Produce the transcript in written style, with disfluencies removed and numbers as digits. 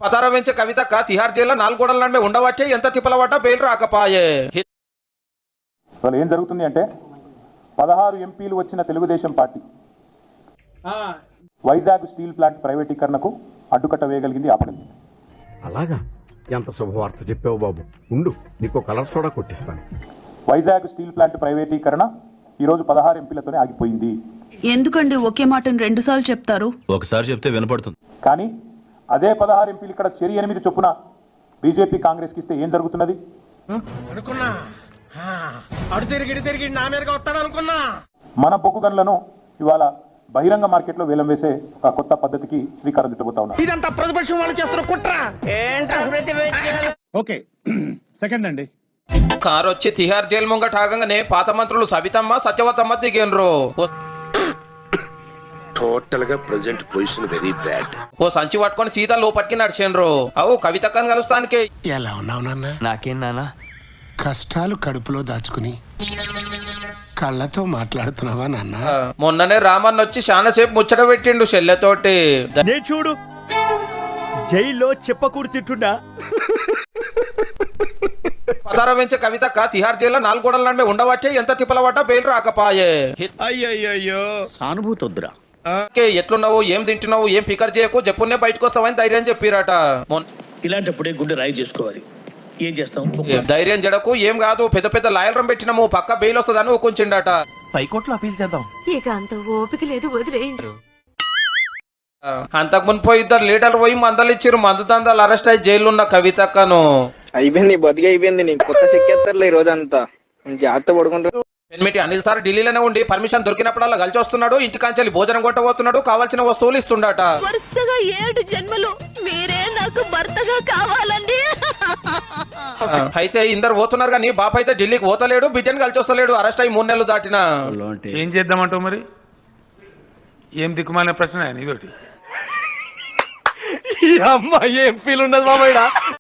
పతార వెంచ కవితక్క తిహార్ జైల్లో 4 గోడల నడుమే ఉండవచ్చే ఎంత తిప్పలవట బెయిల్ రాకపాయే. అసలు ఏం జరుగుతుంది అంటే 16 ఎంపీలు వచ్చిన Telugu Desam party Vizag steel plant ప్రైవేటీకరణకు అడ్డుకట్ట వేయగలిగింది, ఆపడింది. అలాగా? ఎంత శుభవార్త చెప్పావు బాబు. ఉండు, నీకు కలర్ సోడా కొట్టిస్తాను. వైజాగ్ స్టీల్ ప్లాంట్ ప్రైవేటీకరణ ఈరోజు 16 ఎంపీలతోనే ఆగిపోయింది. ఎందుకండి ఒకే మాటను 2 సార్లు చెప్తారు? ఒకసారి చెప్తే వినపడుతుంది. కానీ అదే 16 ఎంపీలు ఇక్కడ చెరి 8 చొప్పున బీజేపీ కాంగ్రెస్కి ఇస్తే ఏం జరుగుతున్నది? మన బొగ్గు గనులను ఇవాళ బహిరంగ మార్కెట్లో వేలం వేసే ఒక కొత్త పద్ధతికి శ్రీకారం చుట్టబోతా ఉన్నారు. ఇదంతా ప్రతిపక్షం వాళ్ళు చేస్తున్న కుట్ర. ఓకే సెకండ్ అండి. కారు వచ్చి తిహార్ జైలు ముంగట ఆగంగానే పాత మంత్రులు సబితమ్మ సత్యవతమ్మ దిగేన్రు. టోటల్ గా ప్రెజెంట్ పొజిషన్ వెరీ బ్యాడ్. ఓ సంచి పట్టుకొని సీత లోపటికి నడిచేన్రు. అవు కవితక్కని కలుస్తానికి. ఎలా ఉన్నావు నాన్న? నాకేం నానా? కష్టాలు కడుపులో దాచుకుని కళ్ళతో మాట్లాడుతున్నావా నాన్న? మొన్ననే రామన్న వచ్చి చాలాసేపు ముచ్చట పెట్టిండు చెల్లెతోటి. చూడు, జైల్లో చెప్పకూడు తింటున్నా. పతార వెంచ కవితక్క తిహార్ జైల్లో 4 గోడల నడుమే ఉండవచ్చే ఎంత తిప్పలవట బెయిల్ రాకపాయే. అయ్యయ్యో సానుభూతి వద్దురా. ఎట్లున్నావు, ఏం తింటున్నావు, ఏం ఫికర్ చేయకు, చెప్పునే బయటకు వస్తావని ధైర్యం చెప్పిరట. ఇలాంటప్పుడే గుండె రాయి చేసుకోవాలి. ఏం చేస్తాం? ధైర్యం జడకు, ఏం కాదు, పెద్ద పెద్ద లాయర్లం పెట్టినాము, పక్క బెయిల్ వస్తుందని ఊకుంచిండట. పైకోట్లో అపీల్ చేద్దాం. ఇక అంత ఓపిక లేదు, వదిలేయండి. అంతకు మునిపోయి 2 లీటర్లు పోయి మందలిచ్చిరు. మందు దందాలు అరెస్ట్ అయ్యి జైలు ఉన్న కవితక్కను. అయిపోయింది, బతికి అయిపోయింది. నీకు కొత్త చెక్కేస్తారులే ఈ రోజు అంతా. జాగ్రత్త పడుకుంటారు. పెన్మిటి అనిల్ సార్ ఢిల్లీలోనే ఉండి పర్మిషన్ దొరికినప్పుడల్లా కలిసి వస్తున్నాడు. ఇంటికాంచెల్లి భోజనం కొట్టబోతున్నాడు, కావాల్సిన వస్తువులు ఇస్తుండట. వరుసగా 7 జన్మలు మీరే నాకు భర్తగా కావాలండి. అయితే ఇందరు పోతున్నారు కానీ బాప అయితే ఢిల్లీకి పోతలేడు, బిడ్డని కలిసి వస్తలేడు. అరెస్ట్ అయ్యి 3 నెలలు దాటినా. ఏం చేద్దామంటావు మరి? ఏం దిక్కుమాలిన ప్రశ్న ఇదొకటి. ఈ అమ్మాయి ఏం ఫీల్ ఉండదు మామయ్య.